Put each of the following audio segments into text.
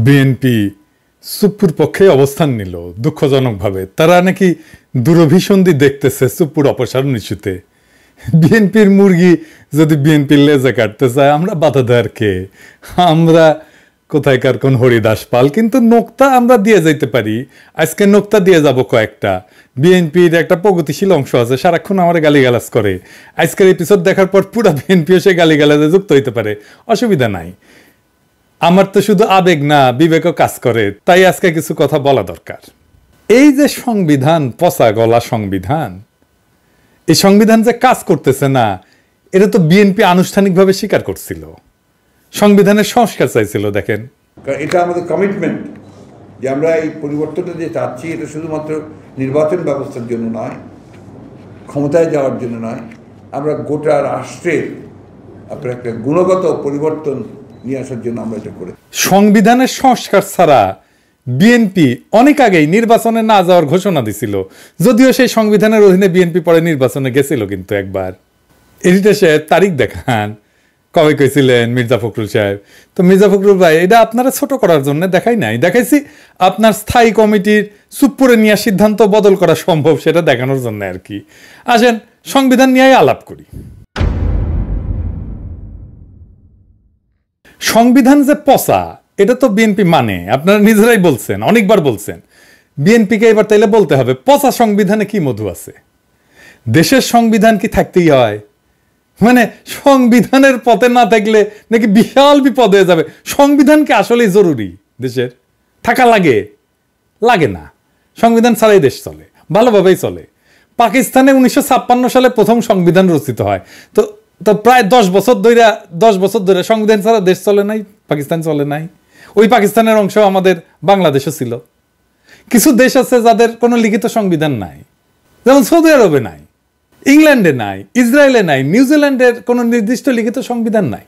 BNP সুপ্পুর পক্ষে অবস্থান নিল দুঃখজনকভাবে। তারা নাকি দূরভিসন্ধি দেখতেছে সুপ্পুর অপসারণ ইস্যুতে। বিএনপির মুরগি যদি বিএনপির লেজে কাটতে চায় আমরা বাধা দেওয়ার কে? আমরা কোথায়কার কোন হরিদাস পাল? কিন্তু নোক্তা আমরা দিয়ে যাইতে পারি। আজকে নোক্তা দিয়ে যাব কয়েকটা। বিএনপির একটা প্রগতিশীল অংশ আছে, সারাক্ষণ আমার গালিগালাজ করে। আজকের এপিসোড দেখার পর পুরো বিএনপিও সে গালিগালাজে যুক্ত হইতে পারে, অসুবিধা নাই। আমার তো শুধু আবেগ না, বিবেকও কাজ করে, তাই আজকে কিছু কথা বলা দরকার। এই যে সংবিধান, পচা গলা সংবিধান, এই সংবিধান যে কাজ করতেছে না, এটা তো বিএনপি আনুষ্ঠানিকভাবে স্বীকার করছিল। সংবিধানের সংস্কার চাইছিল। দেখেন, এটা আমাদের কমিটমেন্ট যে আমরা এই পরিবর্তনটা যে চাচ্ছি, এটা শুধুমাত্র নির্বাচন ব্যবস্থার জন্য নয়, ক্ষমতায় যাওয়ার জন্য নয়, আমরা গোটা রাষ্ট্রের আপনার একটা গুণগত পরিবর্তন নিয়ে আসার জন্য আমরা এটা করি। সংবিধানের সংস্কার ছাড়া বিএনপি অনেক আগেই নির্বাচনে না যাওয়ার ঘোষণা দিছিল, যদিও সেই সংবিধানের অধীনে বিএনপি পরে নির্বাচনে গেছিল। কিন্তু একবার এডিটর সাহেব তারিখ দেখান, কবে কইছিলেন মির্জা ফখরুল সাহেব? তো মির্জা ফখরুল ভাই, এটা আপনারা ছোট করার জন্য দেখাই নাই, দেখাইছি আপনার স্থায়ী কমিটির সুপ্পুরে নিয়ে সিদ্ধান্ত বদল করা সম্ভব সেটা দেখানোর জন্য আর কি। আসেন সংবিধান নিয়ে আলাপ করি। সংবিধান যে পচা, এটা তো বিএনপি মানে, আপনারা নিজেরাই বলছেন, অনেকবার বলছেন। বিএনপিকে এবার তাইলে বলতে হবে, পচা সংবিধানে কি মধু আছে? দেশের সংবিধান কি থাকতেই হয়? মানে সংবিধানের পথে না থাকলে নাকি বিশাল বিপদ হয়ে যাবে। সংবিধান কি আসলেই জরুরি? দেশের থাকা লাগে? লাগে না। সংবিধান ছাড়াই দেশ চলে, ভালোভাবেই চলে। পাকিস্তানে 1956 সালে প্রথম সংবিধান রচিত হয়। তো তো প্রায় 10 বছর ধরে সংবিধান ছাড়া দেশ চলে নাই, পাকিস্তান চলে নাই। ওই পাকিস্তানের অংশ আমাদের বাংলাদেশও ছিল। কিছু দেশ আছে যাদের কোনো লিখিত সংবিধান নাই, যেমন সৌদি আরবে নাই, ইংল্যান্ডে নাই, ইসরায়েলে নাই, নিউজিল্যান্ডের কোনো নির্দিষ্ট লিখিত সংবিধান নাই।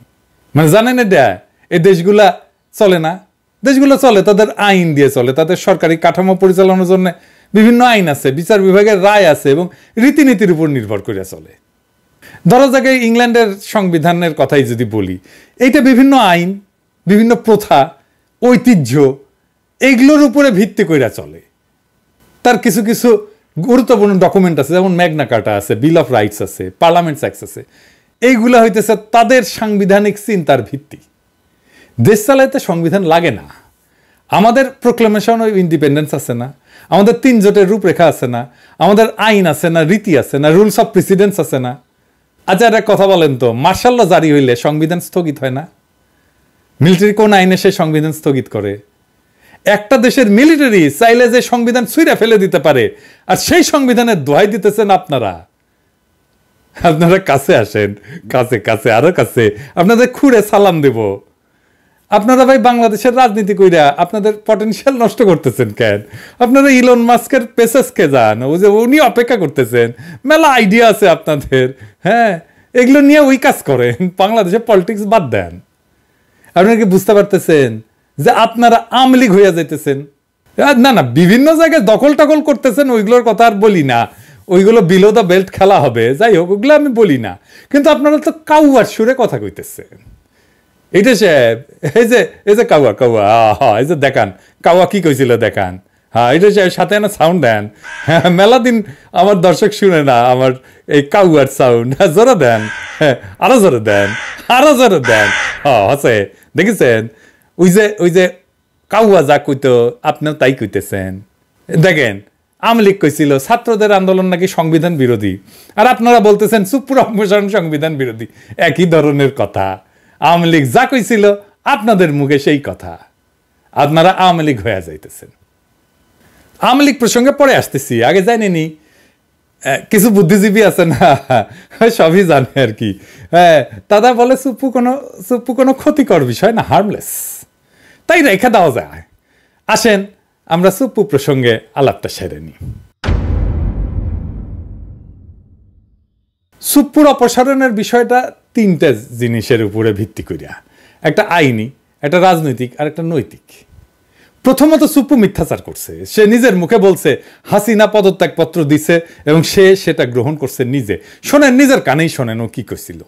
মানে জানেন এটা, এই দেশগুলা চলে না। দেশগুলো চলে তাদের আইন দিয়ে চলে, তাদের সরকারি কাঠামো পরিচালনার জন্য বিভিন্ন আইন আছে, বিচার বিভাগের রায় আছে এবং রীতিনীতির উপর নির্ভর করে চলে। ধরা যাক ইংল্যান্ডের সংবিধানের কথাই যদি বলি, এইটা বিভিন্ন আইন, বিভিন্ন প্রথা, ঐতিহ্য, এগুলোর উপরে ভিত্তি করে চলে। তার কিছু কিছু গুরুত্বপূর্ণ ডকুমেন্ট আছে, যেমন ম্যাগনা কার্টা আছে, বিল অফ রাইটস আছে, পার্লামেন্টস অ্যাক্ট আছে। এইগুলো হইতেছে তাদের সাংবিধানিক চিন্তার ভিত্তি। দেশ চালাইতে সংবিধান লাগে না। আমাদের প্রোক্লেমেশন অফ ইন্ডিপেন্ডেন্স আছে না, আমাদের 3 জোটের রূপরেখা আছে না, আমাদের আইন আছে না, রীতি আছে না, রুলস অফ প্রেসিডেন্স আছে না। আচ্ছা একটা কথা বলেন তো, মার্শাল ল জারি হইলে সংবিধান স্থগিত হয় না? মিলিটারি কোন আইনে সে সংবিধান স্থগিত করে? একটা দেশের মিলিটারি চাইলে যে সংবিধান ছুঁড়ে ফেলে দিতে পারে, আর সেই সংবিধানের দোহাই দিতেছেন আপনারা। আপনারা কাছে আসেন, কাছে কাছে আরো কাছে, আপনাদের খুঁড়ে সালাম দেব। আপনারা ভাই বাংলাদেশের রাজনীতি কইরা আপনাদের পটেনশিয়াল নষ্ট করতেছেন কেন? আপনারা ইলন মাস্কের পেসেসকে যান, ও যে উনি অপেক্ষা করতেছেন, মেলা আইডিয়া আছে আপনাদের। হ্যাঁ, এগুলো নিয়ে ওই কাজ করেন, বাংলাদেশে পলিটিক্স বাদ দেন। আপনারা কি বুঝতে পারতেছেন যে আপনারা আওয়ামী লীগ হইয়া যাইতেছেন? না না, বিভিন্ন জায়গায় দখল টকল করতেছেন, ওইগুলোর কথা আর বলি না, ওইগুলো বিলো দ্য বেল্ট খেলা হবে, যাই হোক ওগুলো আমি বলি না। কিন্তু আপনারা তো কাউয়ার সুরে কথা কইতেছেন। এইটা সাহেব, এই যে কাউয়া কাউয়া, এই যে দেখান কাউয়া কি কইছিল দেখান। হ্যাঁ, এটা সাহেব সাথে না সাউন্ড দেন। হ্যাঁ, মেলা দিন আমার দর্শক শুনে না আমার এই কাউয়ার সাউন্ড। জোরে দেন, আরো জোরে দেন, আরো জোরে দেন। হ্যাঁ আছে, দেখেছেন ওই যে কাউয়া যা কইতো আপনিও তাই কইতেছেন। দেখেন, আওয়ামী লীগ কইছিল ছাত্রদের আন্দোলন নাকি সংবিধান বিরোধী, আর আপনারা বলতেছেন সুপ্রিম অপসারণ সংবিধান বিরোধী। একই ধরনের কথা। আওয়ামী লীগ যা কইছিল আপনাদের মুখে সেই কথা, আপনারা আওয়ামী লীগ হয়ে যাইতেছেন। আওয়ামী লীগ প্রসঙ্গে পরে আসতেছি, আগে জানেনি কিছু বুদ্ধিজীবী আছে না, সবই জানে আর কি। হ্যাঁ, দাদা বলে সুপ্পু কোনো ক্ষতিকর বিষয় না, হার্মলেস, তাই রেখে দেওয়া যায়। আসেন আমরা সুপ্পু প্রসঙ্গে আলাপটা সেরে নিই। সুপ্পুর অপসারণের বিষয়টা 3টে জিনিসের উপরে ভিত্তি করিয়া, একটা আইনি, একটা রাজনৈতিক আর একটা নৈতিক। প্রথমত সুপ্পু মিথ্যাচার করছে। সে নিজের মুখে বলছে হাসিনা পদত্যাগপত্র দিছে এবং সে সেটা গ্রহণ করছে নিজে। শোনেন, নিজের কানেই শোনেন ও কি কইছিল।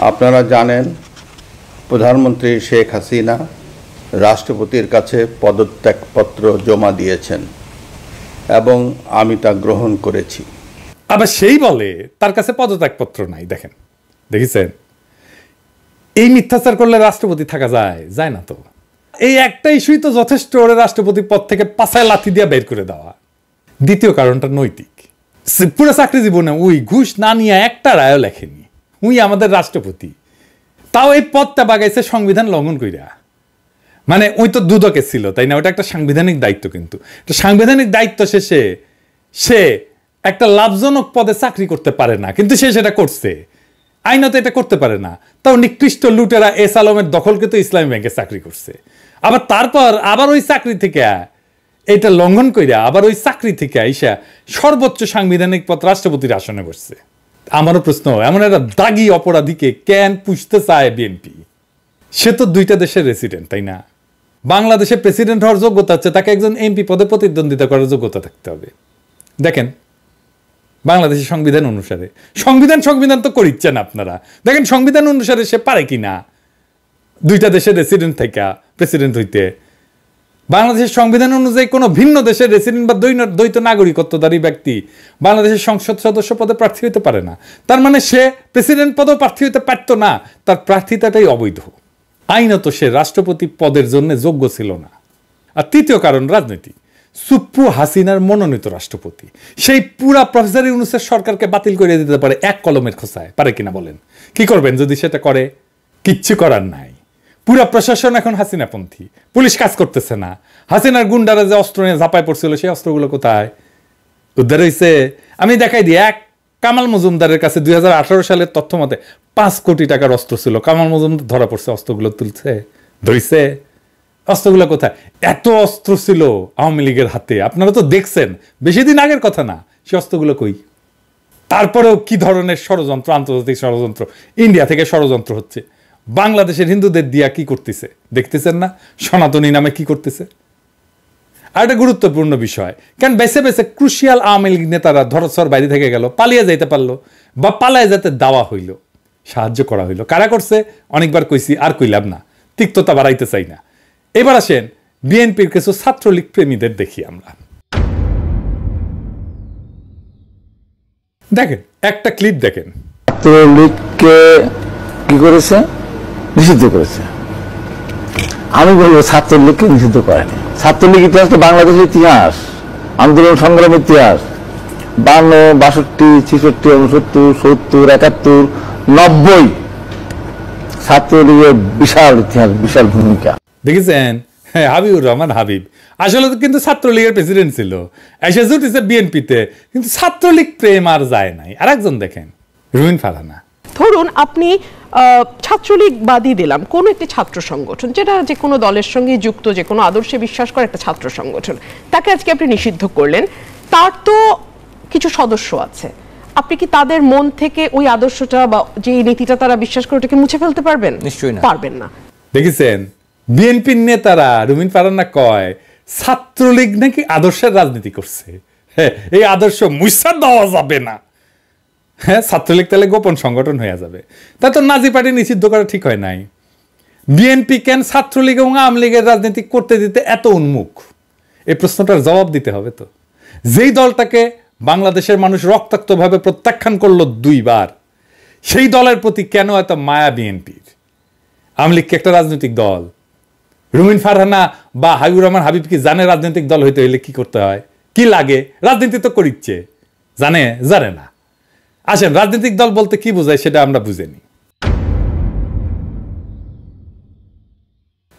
আপনারা জানেন প্রধানমন্ত্রী শেখ হাসিনা রাষ্ট্রপতির কাছে পদত্যাগপত্র জমা দিয়েছেন এবং আমি তা গ্রহণ করেছি। আবার সেই বলে তার কাছে পদত্যাগপত্র নাই। দেখেন, দেখেছেন, এই মিথ্যাচার করলে রাষ্ট্রপতি থাকা যায়? যায় না তো। এই একটা ইস্যুই তো যথেষ্ট ওরে রাষ্ট্রপতি পদ থেকে পাছায় লাথি দিয়ে বের করে দেওয়া। দ্বিতীয় কারণটা নৈতিক। পুরো চাকরি জীবনে ওই ঘুষ না নিয়ে একটা রায়ও লেখেনি। উই আমাদের রাষ্ট্রপতি, তাও এই পদটা বাগাইছে সংবিধান লঙ্ঘন কইরা। মানে ওই তো দুদকে ছিল, তাই না? ওটা একটা সাংবিধানিক দায়িত্ব, কিন্তু সাংবিধানিক দায়িত্ব শেষে সে একটা লাভজনক পদে চাকরি করতে পারে না, কিন্তু সে সেটা করছে। আইনত এটা করতে পারে না, তাও নিকৃষ্ট লুটেরা এস আলমের দখলকে তো ইসলামী ব্যাংকে চাকরি করছে। আবার তারপর আবার ওই চাকরি থেকে এটা লঙ্ঘন কইরা আবার ওই চাকরি থেকে আইসা সর্বোচ্চ সাংবিধানিক পদ রাষ্ট্রপতির আসনে বসছে। আমারও প্রশ্ন, এমন একটা দাগি অপরাধীকে কেন পুষতে চায় বিএনপি? সে তো দুইটা দেশের রেসিডেন্ট, তাই না? বাংলাদেশে প্রেসিডেন্ট হওয়ার যোগ্যতা আছে, তাকে একজন এমপি পদে প্রতিদ্বন্দ্বিতা করার যোগ্যতা থাকতে হবে। দেখেন, বাংলাদেশের সংবিধান অনুসারে, সংবিধান তো করিচ্ছেন আপনারা, দেখেন সংবিধান অনুসারে সে পারে কিনা দুইটা দেশের রেসিডেন্ট থেকে প্রেসিডেন্ট হইতে। বাংলাদেশের সংবিধান অনুযায়ী কোনো ভিন্ন দেশের রেসিডেন্ট বা দ্বৈত নাগরিকত্বধারী ব্যক্তি বাংলাদেশের সংসদ সদস্য পদে প্রার্থী হইতে পারে না। তার মানে সে প্রেসিডেন্ট পদেও প্রার্থী হইতে পারত না, তার প্রার্থিতাটাই অবৈধ। আইনত সে রাষ্ট্রপতি পদের জন্য যোগ্য ছিল না। আর তৃতীয় কারণ রাজনীতি। সুপ্পু হাসিনার মনোনীত রাষ্ট্রপতি, সেই পুরা প্রফেসর ইউনূসের সরকারকে বাতিল করে দিতে পারে এক কলমের খোঁচায়, পারে কিনা বলেন? কি করবেন যদি সেটা করে? কিচ্ছু করার নাই। পুরা প্রশাসন এখন হাসিনাপন্থী, পুলিশ কাজ করতেছে না। হাসিনার গুন্ডারা যে অস্ত্র নিয়ে ঝাঁপায় পড়ছিল, সেই অস্ত্রগুলো কোথায়? উদ্ধার হয়েছে? আমি দেখাই দিই, এক কামাল মজুমদারের কাছে 2018 সালের তথ্য মতে 5 কোটি টাকার অস্ত্র ছিল। কামাল মজুমদার ধরা পড়ছে, অস্ত্রগুলো তুলছে, ধরিছে। অস্ত্রগুলো কোথায়? এত অস্ত্র ছিল আওয়ামী লীগের হাতে, আপনারা তো দেখছেন, বেশি দিন আগের কথা না। সে অস্ত্রগুলো কই? তারপরেও কি ধরনের ষড়যন্ত্র, আন্তর্জাতিক ষড়যন্ত্র, ইন্ডিয়া থেকে ষড়যন্ত্র হচ্ছে। বাংলাদেশের হিন্দুদের দিয়া কি করতেছে দেখতেছেন না? সনাতনী নামে কি করতেছে? আর একটা গুরুত্বপূর্ণ বিষয়, কেন বেছে বেছে ক্রুশিয়াল আওয়ামী লীগ নেতারা ধরছর বাইরে থেকে গেল, পালিয়ে যাইতে পারলো, বা পালায় যেতে দেওয়া হইল, সাহায্য করা হইল। কারা করছে? অনেকবার কইছি, আর কইলাম না, তিক্ততা বাড়াইতে চাই না। এবার আসেন বিএনপির কিছু ছাত্রলীগ প্রেমীদের দেখি আমরা। দেখেন একটা ক্লিপ দেখেন। ছাত্রলীগকে কি করেছে? নিষিদ্ধ করেছে। আমি বলবো ছাত্রলীগকে নিষিদ্ধ করেনি। ছাত্রলীগ ইতিহাস তো বাংলাদেশের ইতিহাস, আন্দোলন সংগ্রামের ইতিহাস। 52, 62, 66, 69, 70, 71, 90 ছাত্রলীগের বিশাল ইতিহাস, বিশাল ভূমিকা। দেখেছেন? হ্যাঁ, হাবিবুর রহমান হাবিব আসলে তো কিন্তু ছাত্রলীগের প্রেসিডেন্ট ছিল, এসে জুটিছে বিএনপিতে, কিন্তু ছাত্রলীগ প্রেম আর যায় নাই। আর একজন দেখেন, রুমিন ফারহানা। ধরুন আপনি ছাত্রলীগ বাদই দিলাম, কোন একটি ছাত্র সংগঠন যেটা যে কোনো দলের সঙ্গে যুক্ত, যে কোনো আদর্শে বিশ্বাস করে একটা ছাত্র সংগঠন, তাকে আজকে আপনি নিষিদ্ধ করলেন। তার তো কিছু সদস্য আছে, আপনি কি তাদের মন থেকে ওই আদর্শটা বা যে নীতিটা তারা বিশ্বাস করে ওটাকে মুছে ফেলতে পারবেন? নিশ্চয়ই না, পারবেন না। দেখেছেন বিএনপির নেতারা, রুমিন ফারহানা কয় ছাত্রলীগ নাকি আদর্শের রাজনীতি করছে। হ্যাঁ, এই আদর্শ মুছা দেওয়া যাবে না। হ্যাঁ, ছাত্রলীগ তাহলে গোপন সংগঠন হয়ে যাবে। তা তো নাজি পার্টি নিষিদ্ধ করা ঠিক হয় নাই। বিএনপি কেন ছাত্রলীগ এবং আওয়ামী লীগের রাজনীতি করতে দিতে এত উন্মুখ? এই প্রশ্নটার জবাব দিতে হবে তো। যেই দলটাকে বাংলাদেশের মানুষ রক্তাক্তভাবে প্রত্যাখ্যান করলো 2 বার, সেই দলের প্রতি কেন এত মায়া বিএনপির? আওয়ামী লীগ কি একটা রাজনৈতিক দল? রুমিন ফারহানা বা হাবিবুর রহমান হাবিব কি জানে রাজনৈতিক দল হইতে হইলে কি করতে হয়, কি লাগে? রাজনীতি তো করিচ্ছে, জানে না। আসেন, রাজনৈতিক দল বলতে কি বোঝায় সেটা আমরা বুঝে নিই।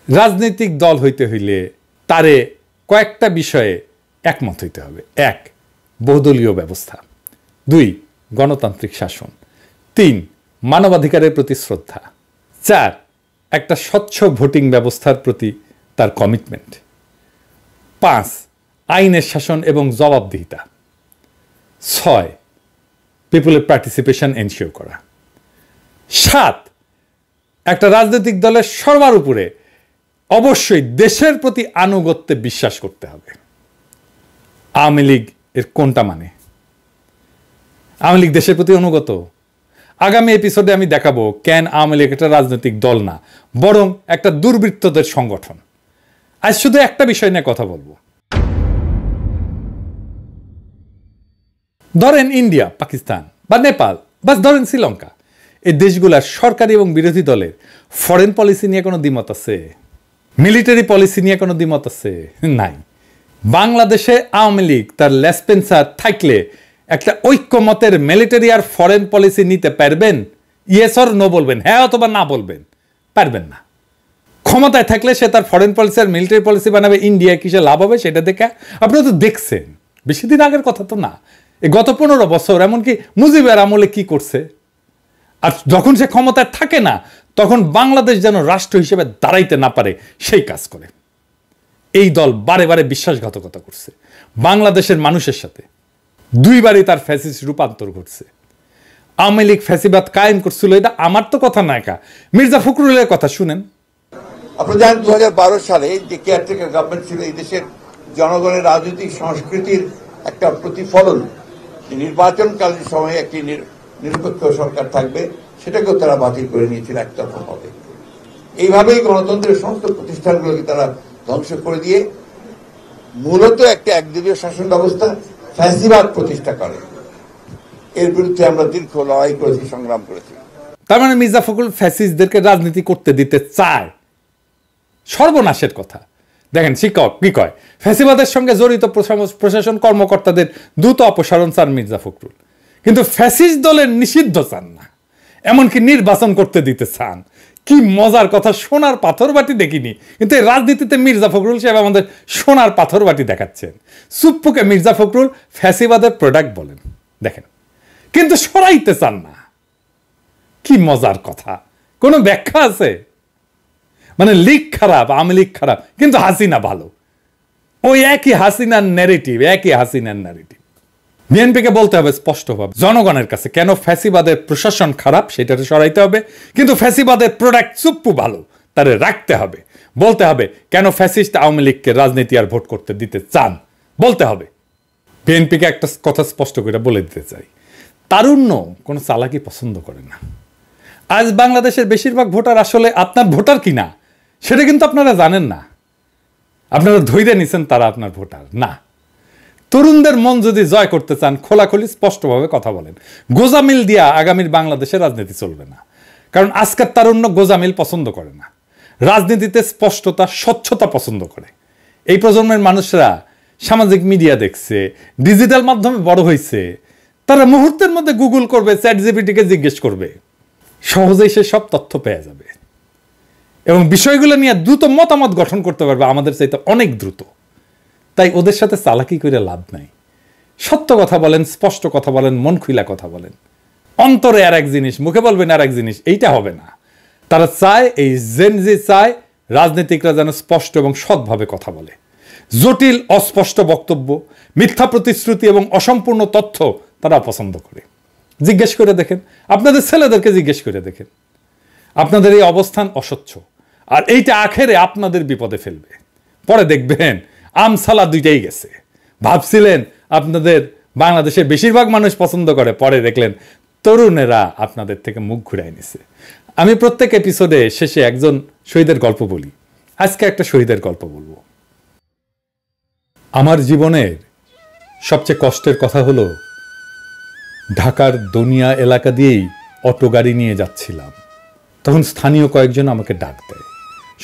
রাজনৈতিক দল হইতে হইলে তারে কয়েকটা বিষয়ে একমত হইতে হবে। 1, বহুদলীয় ব্যবস্থা। 2, গণতান্ত্রিক শাসন। 3, মানবাধিকারের প্রতি শ্রদ্ধা। 4, একটা স্বচ্ছ ভোটিং ব্যবস্থার প্রতি তার কমিটমেন্ট। 5, আইনের শাসন এবং জবাবদিহিতা। 6, পিপলের পার্টিসিপেশন এনশিওর করা। 7, একটা রাজনৈতিক দলের সবার উপরে অবশ্যই দেশের প্রতি আনুগত্যে বিশ্বাস করতে হবে। আওয়ামী লীগ এর কোনটা মানে? আওয়ামী লীগ দেশের প্রতি অনুগত? আগামী এপিসোডে আমি দেখাবো কেন আওয়ামী লীগ একটা রাজনৈতিক দল না, বরং একটা দুর্বৃত্তদের সংগঠন। আজ শুধু একটা বিষয় নিয়ে কথা বলবো। ধরেন ইন্ডিয়া, পাকিস্তান বা নেপাল বা ধরেন শ্রীলঙ্কা, এই দেশগুলার সরকারি এবং বিরোধী দলের ফরেন পলিসি নিয়ে কোনো দ্বিমত আছে? মিলিটারি পলিসি নিয়ে কোনো দ্বিমত আছে? নাই। বাংলাদেশে আওয়ামী লীগ তার লেসপেন্সার থাকলে একটা ঐক্যমতের মিলিটারি আর ফরেন পলিসি নিতে পারবেন? ইয়েস অর নো বলবেন, হ্যাঁ অথবা না বলবেন, পারবেন না। ক্ষমতায় থাকলে সে তার ফরেন পলিসি আর মিলিটারি পলিসি বানাবে, ইন্ডিয়া কিসে লাভ হবে সেটা দেখে আপনারা তো দেখছেন। বেশি দিন আগের কথা তো না, এই গত 15 বছর, এমনকি মুজিবের আমলে কি করছে। আর যখন সে ক্ষমতায় থাকে না তখন বাংলাদেশ যেন রাষ্ট্র হিসেবে দাঁড়াইতে না পারে সেই কাজ করে। এই দল বারে বারে বিশ্বাসঘাতকতা করছে বাংলাদেশের মানুষের সাথে, 2 বারই তার ফ্যাসিস্ট রূপান্তর ঘটছে। আওয়ামী লীগ ফ্যাসিবাদ কায়েম করছিল, এটা আমার তো কথা না, একা মির্জা ফখরুলের কথা শুনেন। আপনারা জানেন 2012 সালে যে কেয়ারটেকার গভর্নমেন্ট ছিল, এই দেশের জনগণের রাজনৈতিক সংস্কৃতির একটা প্রতিফলন। নির্বাচনকালীন সময়ে একটি নিরপেক্ষ সরকার থাকবে, সেটাকেও তারা বাতিল করে নিয়েছিল একতরফাভাবে। এইভাবেই গণতন্ত্রের সমস্ত প্রতিষ্ঠানগুলোকে তারা ধ্বংস করে দিয়ে মূলত একটা একদলীয় শাসন ব্যবস্থা, ফ্যাসিবাদ প্রতিষ্ঠা করে। এর বিরুদ্ধে আমরা দীর্ঘ লড়াই করেছি, সংগ্রাম করেছি। তার মানে মির্জা ফখরুল ফ্যাসিস্টদেরকে রাজনীতি করতে দিতে চায়? সর্বনাশের কথা। দেখেন শিক্ষক কি কয়, ফ্যাসিবাদের সঙ্গে জড়িত প্রশাসন কর্মকর্তাদের দ্রুত অপসারণ চান মির্জা ফখরুল, কিন্তু ফ্যাসিস্ট দলের নিষিদ্ধ চান না, এমনকি নির্বাচন করতে দিতে চান। কি মজার কথা, সোনার পাথর বাটি দেখিনি, কিন্তু এই রাজনীতিতে মির্জা ফখরুল সাহেব আমাদের সোনার পাথর বাটি দেখাচ্ছেন। চুপ্পুকে মির্জা ফখরুল ফ্যাসিবাদের প্রোডাক্ট বলেন, দেখেন, কিন্তু সরাইতে চান না। কি মজার কথা, কোনো ব্যাখ্যা আছে? মানে লীগ খারাপ, আওয়ামী লীগ খারাপ, কিন্তু হাসিনা ভালো। ওই একই হাসিনার ন্যারেটিভ, একই হাসিনার ন্যারেটিভ। বিএনপিকে বলতে হবে স্পষ্টভাবে জনগণের কাছে কেন ফ্যাসিবাদের প্রশাসন খারাপ সেটাতে সরাইতে হবে, কিন্তু ফ্যাসিবাদের প্রোডাক্ট চুপ্পু ভালো, তারে রাখতে হবে। বলতে হবে কেন ফ্যাসিস্ট আওয়ামী লীগকে রাজনীতি আর ভোট করতে দিতে চান, বলতে হবে। বিএনপিকে একটা কথা স্পষ্ট করে বলে দিতে চাই, তারুণ্য কোনো চালাকি পছন্দ করে না। আজ বাংলাদেশের বেশিরভাগ ভোটার আসলে আপনার ভোটার কিনা সেটা কিন্তু আপনারা জানেন না। আপনারা ধৈর্য নিছেন তারা আপনার ভোটার না। তরুণদের মন যদি জয় করতে চান, খোলাখুলি স্পষ্টভাবে কথা বলেন। গোজামিল দিয়া আগামীর বাংলাদেশের রাজনীতি চলবে না, কারণ আজকের তারুণ্য গোজামিল পছন্দ করে না, রাজনীতিতে স্পষ্টতা, স্বচ্ছতা পছন্দ করে। এই প্রজন্মের মানুষরা সামাজিক মিডিয়া দেখছে, ডিজিটাল মাধ্যমে বড় হয়েছে, তারা মুহূর্তের মধ্যে গুগল করবে, চ্যাটজিপিটিকে জিজ্ঞেস করবে, সহজেই সে সব তথ্য পেয়ে যাবে এবং বিষয়গুলো নিয়ে দ্রুত মতামত গঠন করতে পারবে, আমাদের চাইতে অনেক দ্রুত। তাই ওদের সাথে চালাকি করে লাভ নাই। সত্য কথা বলেন, স্পষ্ট কথা বলেন, মন খুইলা কথা বলেন। অন্তরে আর এক জিনিস, মুখে বলবেন আর এক জিনিস, এইটা হবে না। তারা চায়, এই জেনজি চায় রাজনীতিকরা যেন স্পষ্ট এবং সৎভাবে কথা বলে। জটিল অস্পষ্ট বক্তব্য, মিথ্যা প্রতিশ্রুতি এবং অসম্পূর্ণ তথ্য তারা পছন্দ করে। জিজ্ঞেস করে দেখেন, আপনাদের ছেলেদেরকে জিজ্ঞেস করে দেখেন। আপনাদের এই অবস্থান অস্বচ্ছ, আর এইটা আখেরে আপনাদের বিপদে ফেলবে। পরে দেখবেন আমসালা দুইটাই গেছে। ভাবছিলেন আপনাদের বাংলাদেশের বেশিরভাগ মানুষ পছন্দ করে, পরে দেখলেন তরুণেরা আপনাদের থেকে মুখ ঘুরাই নিছে। আমি প্রত্যেক এপিসোডে শেষে একজন শহীদের গল্প বলি, আজকে একটা শহীদের গল্প বলবো। আমার জীবনের সবচেয়ে কষ্টের কথা হলো, ঢাকার দনিয়া এলাকা দিয়েই অটো গাড়ি নিয়ে যাচ্ছিলাম। তখন স্থানীয় কয়েকজন আমাকে ডাক দেয়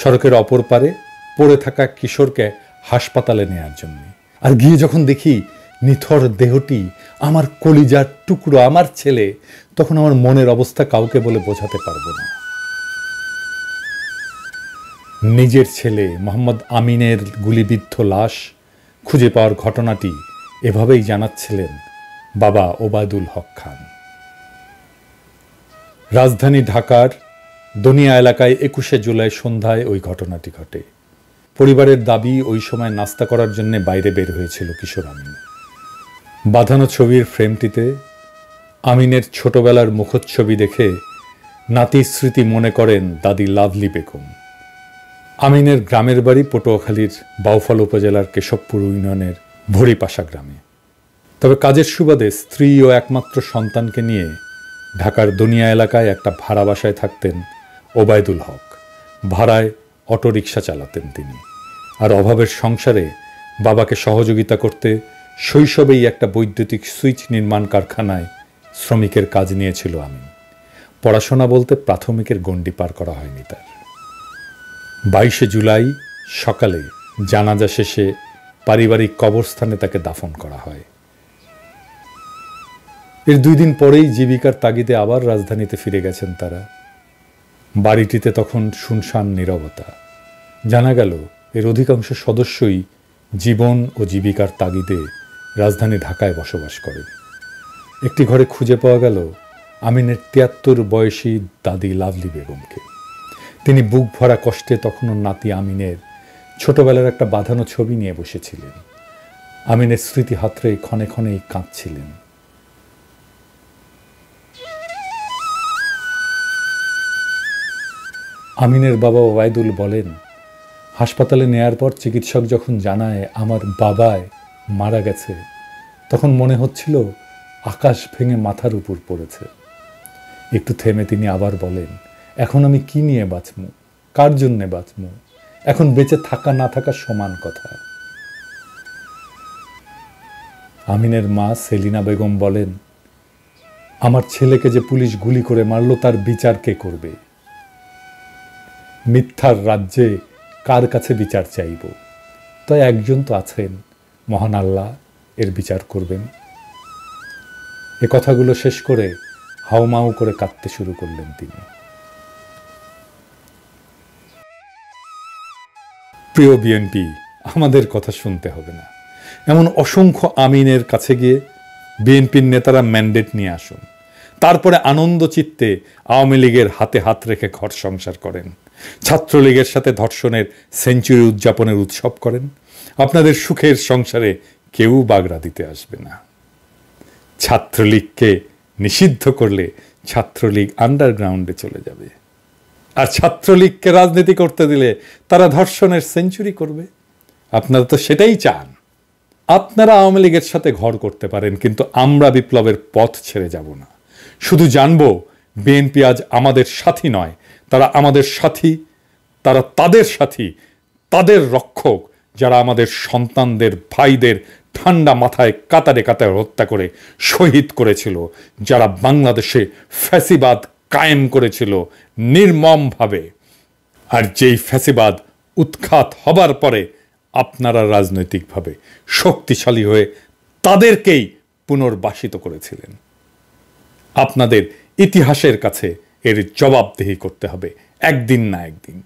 সড়কের অপর পারে পড়ে থাকা কিশোরকে হাসপাতালে নেয়ার জন্য। আর গিয়ে যখন দেখি নিথর দেহটি আমার কলিজার টুকরো, আমার ছেলে, তখন আমার মনের অবস্থা কাউকে বলে বোঝাতে পারবো না। নিজের ছেলে মোহাম্মদ আমিনের গুলিবিদ্ধ লাশ খুঁজে পাওয়ার ঘটনাটি এভাবেই জানাচ্ছিলেন বাবা ওবায়দুল হক খান। রাজধানী ঢাকার দনিয়া এলাকায় 21শে জুলাই সন্ধ্যায় ওই ঘটনাটি ঘটে। পরিবারের দাবি ওই সময় নাস্তা করার জন্য বাইরে বের হয়েছিল কিশোর আমিন। বাঁধানো ছবির ফ্রেমটিতে আমিনের ছোটবেলার মুখচ্ছবি দেখে নাতির স্মৃতি মনে করেন দাদি লাভলি বেগম। আমিনের গ্রামের বাড়ি পটুয়াখালীর বাউফল উপজেলার কেশবপুর ইউনিয়নের ভরিপাশা গ্রামে। তবে কাজের সুবাদে স্ত্রী ও একমাত্র সন্তানকে নিয়ে ঢাকার দনিয়া এলাকায় একটা ভাড়া বাসায় থাকতেন ওবায়দুল হক। ভাড়ায় অটোরিকশা চালাতেন তিনি। আর অভাবের সংসারে বাবাকে সহযোগিতা করতে শৈশবেই একটা বৈদ্যুতিক সুইচ নির্মাণ কারখানায় শ্রমিকের কাজ নিয়েছিল আমিন। পড়াশোনা বলতে প্রাথমিকের গণ্ডি পার করা হয়নি তার। 22শে জুলাই সকালে জানাজা শেষে পারিবারিক কবরস্থানে তাকে দাফন করা হয়। এর 2 দিন পরেই জীবিকার তাগিদে আবার রাজধানীতে ফিরে গেছেন তারা। বাড়িটিতে তখন শুনশান নীরবতা। জানা গেল এর অধিকাংশ সদস্যই জীবন ও জীবিকার তাগিদে রাজধানী ঢাকায় বসবাস করেন। একটি ঘরে খুঁজে পাওয়া গেল আমিনের 73 বয়সী দাদি লাভলি বেগমকে। তিনি বুক ভরা কষ্টে তখনও নাতি আমিনের ছোটবেলার একটা বাঁধানো ছবি নিয়ে বসেছিলেন। আমিনের স্মৃতি হাতড়ে ক্ষণে ক্ষণেই কাঁদছিলেন। আমিনের বাবা ওবায়দুল বলেন, হাসপাতালে নেয়ার পর চিকিৎসক যখন জানায় আমার বাবায় মারা গেছে, তখন মনে হচ্ছিল আকাশ ভেঙে মাথার উপর পড়েছে। একটু থেমে তিনি আবার বলেন, এখন আমি কি নিয়ে বাঁচমু, কার জন্যে বাঁচমু, এখন বেঁচে থাকা না থাকা সমান কথা। আমিনের মা সেলিনা বেগম বলেন, আমার ছেলেকে যে পুলিশ গুলি করে মারল তার বিচার কে করবে? মিথ্যার রাজ্যে কার কাছে বিচার চাইব? তাই একজন তো আছেন, মহান আল্লাহ এর বিচার করবেন। এ কথাগুলো শেষ করে হাউমাউ করে কাঁদতে শুরু করলেন তিনি। প্রিয় বিএনপি, আমাদের কথা শুনতে হবে না। এমন অসংখ্য আমিনের কাছে গিয়ে বিএনপির নেতারা ম্যান্ডেট নিয়ে আসুন, তারপরে আনন্দ চিত্তে আওয়ামী লীগের হাতে হাত রেখে ঘর সংসার করেন, ছাত্রলীগের সাথে ধর্ষণের সেঞ্চুরি উদযাপনের উৎসব করেন। আপনাদের সুখের সংসারে কেউ বাগড়া দিতে আসবে না। ছাত্রলীগকে নিষিদ্ধ করলে ছাত্রলীগ আন্ডারগ্রাউন্ডে চলে যাবে, আর ছাত্রলীগকে রাজনীতি করতে দিলে তারা ধর্ষণের সেঞ্চুরি করবে। আপনারা তো সেটাই চান। আপনারা আওয়ামী লীগের সাথে ঘর করতে পারেন, কিন্তু আমরা বিপ্লবের পথ ছেড়ে যাব না। শুধু জানবো বিএনপি আজ আমাদের সাথী নয়, তারা আমাদের সাথী, তারা তাদের সাথী, তাদের রক্ষক, যারা আমাদের সন্তানদের, ভাইদের ঠান্ডা মাথায় কাতারে কাতারে হত্যা করে শহীদ করেছিল, যারা বাংলাদেশে ফ্যাসিবাদ কায়েম করেছিল নির্মমভাবে। আর যেই ফ্যাসিবাদ উৎখাত হবার পরে আপনারা রাজনৈতিকভাবে শক্তিশালী হয়ে তাদেরকেই পুনর্বাসিত করেছিলেন। আপনাদের ইতিহাসের কাছে এর জবাবদিহি করতে হবে একদিন না একদিন।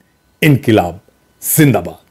ইনকিলাব জিন্দাবাদ।